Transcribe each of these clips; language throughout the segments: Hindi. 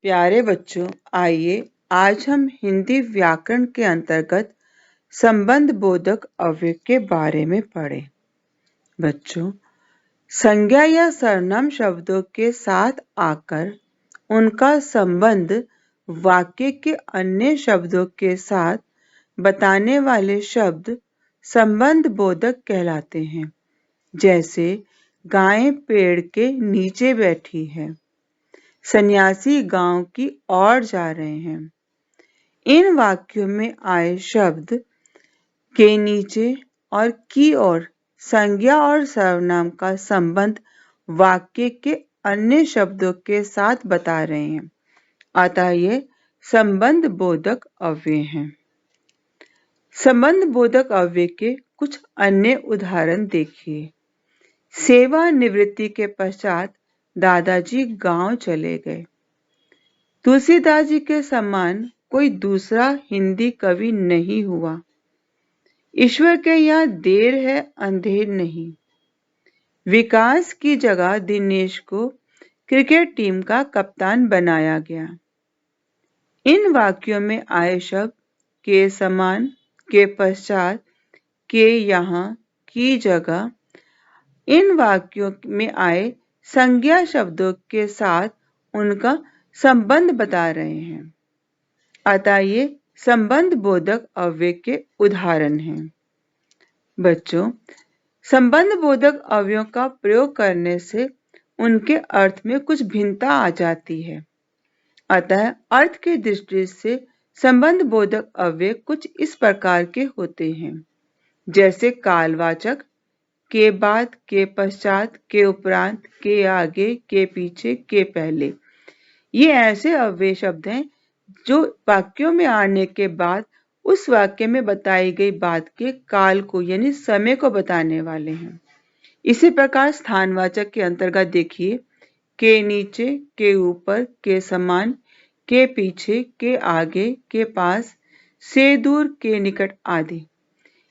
प्यारे बच्चों, आइए आज हम हिंदी व्याकरण के अंतर्गत संबंध बोधक अव्यय के बारे में पढ़ें। बच्चों, संज्ञा या सर्वनाम शब्दों के साथ आकर उनका संबंध वाक्य के अन्य शब्दों के साथ बताने वाले शब्द संबंध बोधक कहलाते हैं। जैसे गाय पेड़ के नीचे बैठी है, सन्यासी गांव की ओर जा रहे हैं। इन वाक्यों में आए शब्द के नीचे और की ओर संज्ञा और सर्वनाम का संबंध वाक्य के अन्य शब्दों के साथ बता रहे हैं, अतः ये संबंध बोधक अव्यय हैं। संबंध बोधक अव्यय के कुछ अन्य उदाहरण देखिए। सेवानिवृत्ति के पश्चात दादाजी गांव चले गए। तुलसीदास जी के समान कोई दूसरा हिंदी कवि नहीं हुआ। ईश्वर के यहाँ देर है अंधेर नहीं। विकास की जगह दिनेश को क्रिकेट टीम का कप्तान बनाया गया। इन वाक्यों में आए शब्द के समान, के पश्चात, के यहाँ, की जगह, इन वाक्यों में आए संज्ञा शब्दों के साथ उनका संबंध बता रहे हैं, अतः ये संबंध बोधक अव्यय के उदाहरण हैं। बच्चों, संबंध बोधक अव्ययों का प्रयोग करने से उनके अर्थ में कुछ भिन्नता आ जाती है, अतः अर्थ की दृष्टि से संबंध बोधक अव्यय कुछ इस प्रकार के होते हैं। जैसे कालवाचक, के बाद, के पश्चात, के उपरांत, के आगे, के पीछे, के पहले। ये ऐसे अव्यय शब्द हैं जो वाक्यों में आने के बाद उस वाक्य में बताई गई बात के काल को यानी समय को बताने वाले हैं। इसी प्रकार स्थानवाचक के अंतर्गत देखिए, के नीचे, के ऊपर, के समान, के पीछे, के आगे, के पास, से दूर, के निकट आदि।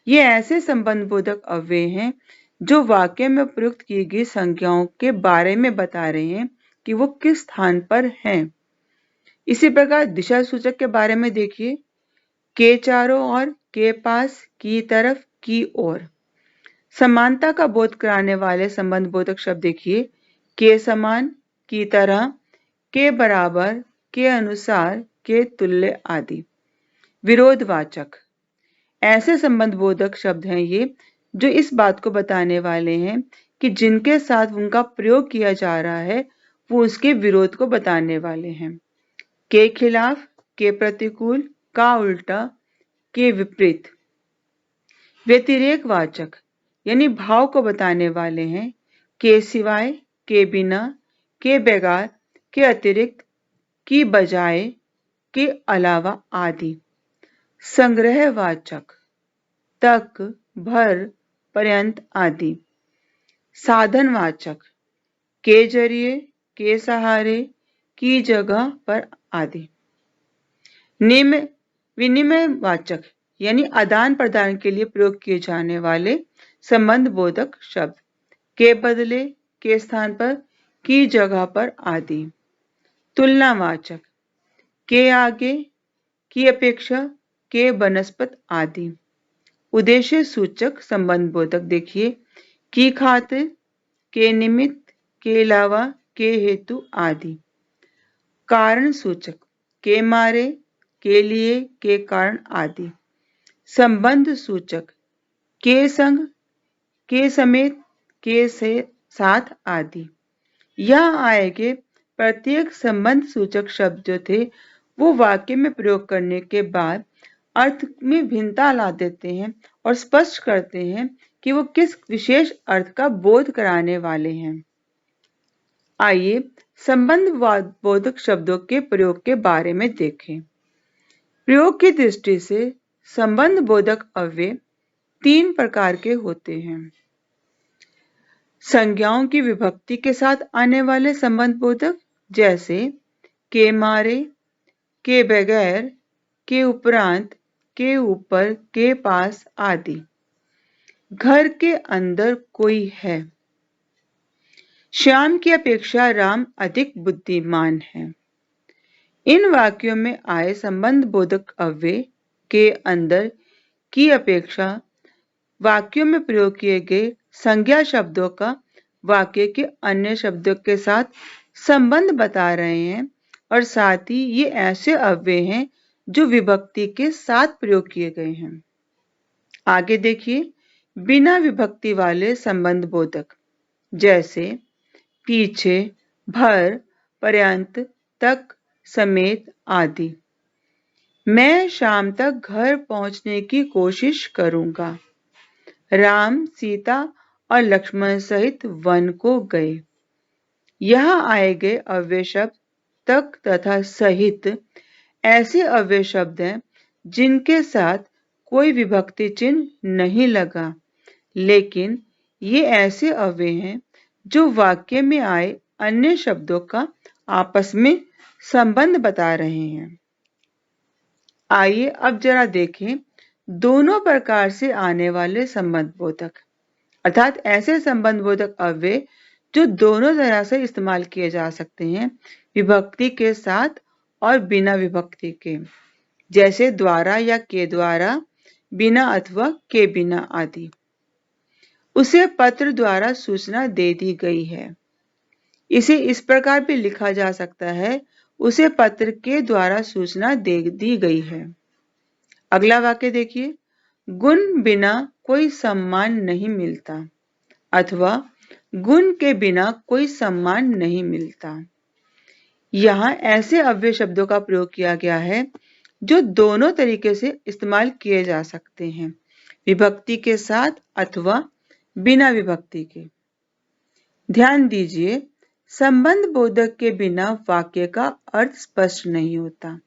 ये ऐसे संबंध बोधक अव्यय हैं जो वाक्य में प्रयुक्त की गई संज्ञाओं के बारे में बता रहे हैं कि वो किस स्थान पर हैं। इसी प्रकार दिशा सूचक के बारे में देखिए, के चारों ओर, के पास, की तरफ, की ओर। समानता का बोध कराने वाले संबंध बोधक शब्द देखिए, के समान, की तरह, के बराबर, के अनुसार, के तुल्य आदि। विरोधवाचक ऐसे संबंध बोधक शब्द हैं ये जो इस बात को बताने वाले हैं कि जिनके साथ उनका प्रयोग किया जा रहा है वो उसके विरोध को बताने वाले हैं। के खिलाफ, के प्रतिकूल, का उल्टा, के विपरीत। व्यतिरेकवाचक यानी भाव को बताने वाले हैं, के सिवाय, के बिना, के बगैर, के अतिरिक्त, की बजाय, के अलावा आदि। संग्रहवाचक तक, भर, पर्यंत आदि। साधनवाचक के जरिए, के सहारे, की जगह पर आदि। विनिमयवाचक यानी आदान प्रदान के लिए प्रयोग किए जाने वाले संबंध बोधक शब्द, के बदले, के स्थान पर, की जगह पर आदि। तुलनावाचक के आगे, की अपेक्षा, के बनस्पत आदि। उद्देश्य सूचक संबंध बोधक देखिए, की खातिर, के निमित्त, के अलावा, के हेतु आदि। कारण सूचक के मारे, के लिए, के कारण आदि। संबंध सूचक के संग, के समेत, के से साथ आदि। यहाँ आए गए प्रत्येक संबंध सूचक शब्द जो थे वो वाक्य में प्रयोग करने के बाद अर्थ में भिन्नता ला देते हैं और स्पष्ट करते हैं कि वो किस विशेष अर्थ का बोध कराने वाले हैं। आइए संबंध बोधक शब्दों के प्रयोग के बारे में देखें। प्रयोग की दृष्टि से संबंध बोधक अव्यय तीन प्रकार के होते हैं। संज्ञाओं की विभक्ति के साथ आने वाले संबंध बोधक जैसे के मारे, के बगैर, के उपरांत, के ऊपर, के पास आदि। घर के अंदर कोई है। श्याम की अपेक्षा राम अधिक बुद्धिमान है। इन वाक्यों में आए संबंध बोधक अव्यय के अंदर की अपेक्षा वाक्यों में प्रयोग किए गए संज्ञा शब्दों का वाक्य के अन्य शब्दों के साथ संबंध बता रहे हैं और साथ ही ये ऐसे अव्यय हैं जो विभक्ति के साथ प्रयोग किए गए हैं। आगे देखिए, बिना विभक्ति वाले संबंध बोधक जैसे पीछे, भर, पर्यंत, तक, समेत आदि। मैं शाम तक घर पहुंचने की कोशिश करूंगा। राम, सीता और लक्ष्मण सहित वन को गए। यहाँ आए गए अव्यय शब्द तक तथा सहित ऐसे अव्यय शब्द हैं जिनके साथ कोई विभक्ति चिन्ह नहीं लगा, लेकिन ये ऐसे अव्यय हैं जो वाक्य में आए अन्य शब्दों का आपस में संबंध बता रहे हैं। आइए अब जरा देखें दोनों प्रकार से आने वाले संबंध बोधक, अर्थात ऐसे संबंध बोधक अव्यय जो दोनों तरह से इस्तेमाल किए जा सकते हैं, विभक्ति के साथ और बिना विभक्ति के, जैसे द्वारा या के द्वारा, बिना अथवा के बिना आदि। उसे पत्र द्वारा सूचना दे दी गई है। इसे इस प्रकार भी लिखा जा सकता है, उसे पत्र के द्वारा सूचना दे दी गई है। अगला वाक्य देखिए, गुण बिना कोई सम्मान नहीं मिलता अथवा गुण के बिना कोई सम्मान नहीं मिलता। यहाँ ऐसे अव्यय शब्दों का प्रयोग किया गया है जो दोनों तरीके से इस्तेमाल किए जा सकते हैं, विभक्ति के साथ अथवा बिना विभक्ति के। ध्यान दीजिए, संबंध बोधक के बिना वाक्य का अर्थ स्पष्ट नहीं होता।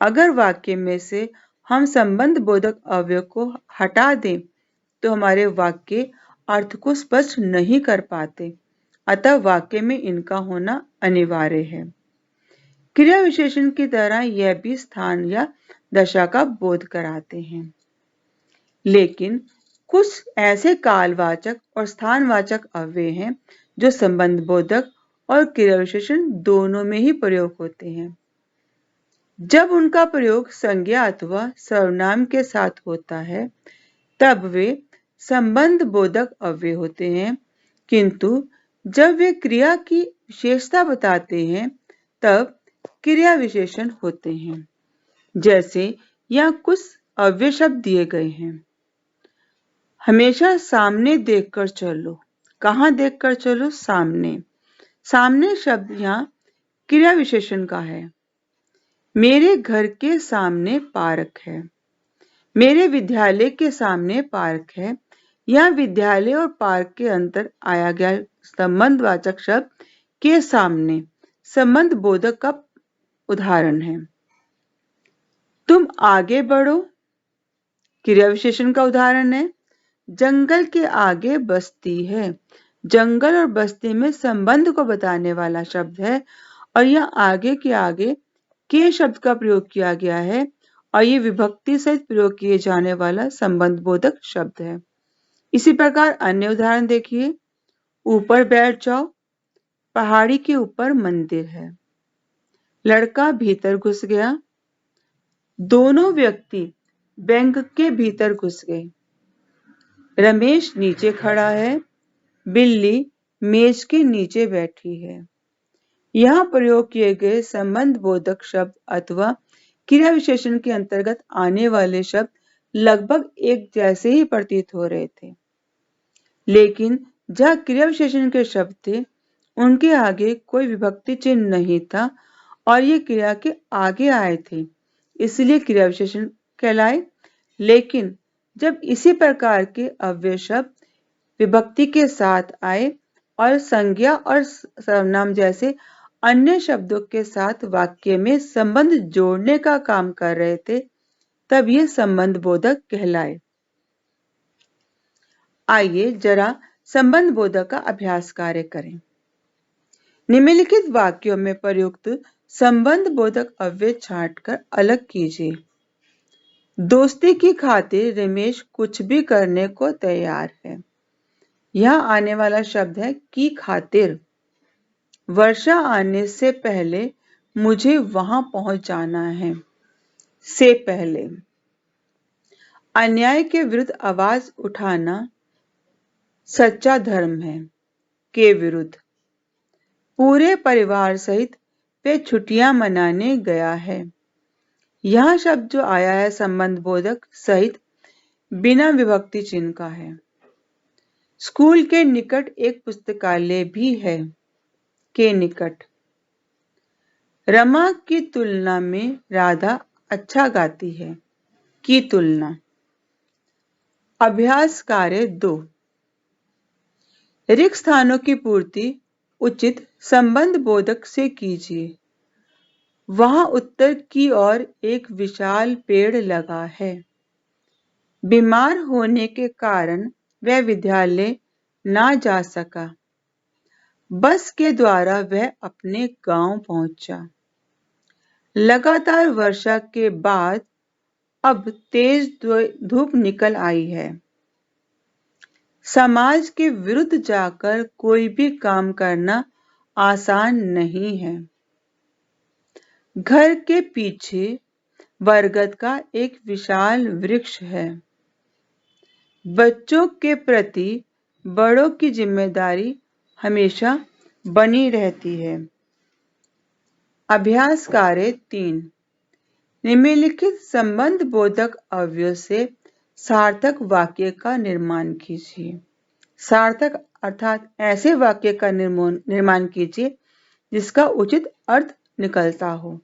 अगर वाक्य में से हम संबंध बोधक अवयव को हटा दें तो हमारे वाक्य अर्थ को स्पष्ट नहीं कर पाते, अतः वाक्य में इनका होना अनिवार्य है। क्रिया विशेषण की तरह यह भी स्थान या दशा का बोध कराते हैं, लेकिन कुछ ऐसे कालवाचक और स्थानवाचक अव्यय हैं जो संबंध बोधक और क्रिया विशेषण दोनों में ही प्रयोग होते हैं। जब उनका प्रयोग संज्ञा अथवा सर्वनाम के साथ होता है तब वे संबंध बोधक अव्यय होते हैं, किंतु जब वे क्रिया की विशेषता बताते हैं तब क्रिया विशेषण होते हैं। जैसे यहाँ कुछ अव्यय शब्द दिए गए हैं। हमेशा सामने देखकर चलो। कहाँ देखकर चलो? सामने। सामने शब्द यहाँ क्रिया विशेषण का है। मेरे घर के सामने पार्क है। मेरे विद्यालय के सामने पार्क है। यहाँ विद्यालय और पार्क के अंतर आया गया संबंधवाचक शब्द के सामने संबंध बोधक का उदाहरण है। तुम आगे बढ़ो क्रिया विशेषण का उदाहरण है। जंगल के आगे बस्ती है। जंगल और बस्ती में संबंध को बताने वाला शब्द है और यह आगे के आगे के शब्द का प्रयोग किया गया है और ये विभक्ति सहित प्रयोग किए जाने वाला संबंध बोधक शब्द है। इसी प्रकार अन्य उदाहरण देखिए। ऊपर बैठ जाओ। पहाड़ी के ऊपर मंदिर है। लड़का भीतर घुस गया। दोनों व्यक्ति बैंक के भीतर घुस गए। रमेश नीचे खड़ा है। बिल्ली मेज के नीचे बैठी है। यहाँ प्रयोग किए गए संबंध बोधक शब्द अथवा क्रिया विशेषण के अंतर्गत आने वाले शब्द लगभग एक जैसे ही प्रतीत हो रहे थे, लेकिन जहाँ क्रिया विशेषण के शब्द थे उनके आगे कोई विभक्ति चिन्ह नहीं था और ये क्रिया के आगे आए थे, इसलिए क्रिया विशेषण कहलाए। लेकिन जब इसी प्रकार के अव्यय शब्द विभक्ति के साथ आए और संज्ञा और सर्वनाम जैसे अन्य शब्दों के साथ वाक्य में संबंध जोड़ने का काम कर रहे थे, तब ये संबंध बोधक कहलाए। आइए जरा संबंध बोधक का अभ्यास कार्य करें। निम्नलिखित वाक्यों में प्रयुक्त संबंध बोधक अव्यय छांटकर अलग कीजिए। दोस्ती की खातिर रमेश कुछ भी करने को तैयार है। यहाँ आने वाला शब्द है की खातिर। वर्षा आने से पहले मुझे वहां पहुंच जाना है से पहले। अन्याय के विरुद्ध आवाज उठाना सच्चा धर्म है। के विरुद्ध पूरे परिवार सहित वे छुट्टियां मनाने गया है। यह शब्द जो आया है संबंध बोधक सहित बिना विभक्ति चिन्ह का है। स्कूल के निकट एक पुस्तकालय भी है। के निकट रमा की तुलना में राधा अच्छा गाती है। की तुलना अभ्यास कार्य 2 रिक्त स्थानों की पूर्ति उचित संबंध बोधक से कीजिए। वहां उत्तर की ओर एक विशाल पेड़ लगा है। बीमार होने के कारण वह विद्यालय ना जा सका। बस के द्वारा वह अपने गांव पहुंचा। लगातार वर्षा के बाद अब तेज धूप निकल आई है। समाज के विरुद्ध जाकर कोई भी काम करना आसान नहीं है। घर के पीछे बरगद का एक विशाल वृक्ष है। बच्चों के प्रति बड़ों की जिम्मेदारी हमेशा बनी रहती है। अभ्यास कार्य 3 निम्नलिखित संबंध बोधक अवयव से सार्थक वाक्य का निर्माण कीजिए। सार्थक अर्थात ऐसे वाक्य का निर्माण कीजिए जिसका उचित अर्थ निकलता हो।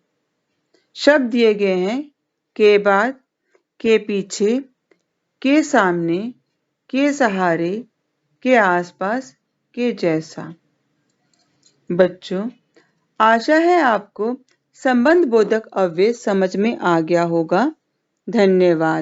शब्द दिए गए हैं के बाद, के पीछे, के सामने, के सहारे, के आसपास, के जैसा। बच्चों, आशा है आपको संबंध बोधक अव्यय समझ में आ गया होगा। धन्यवाद।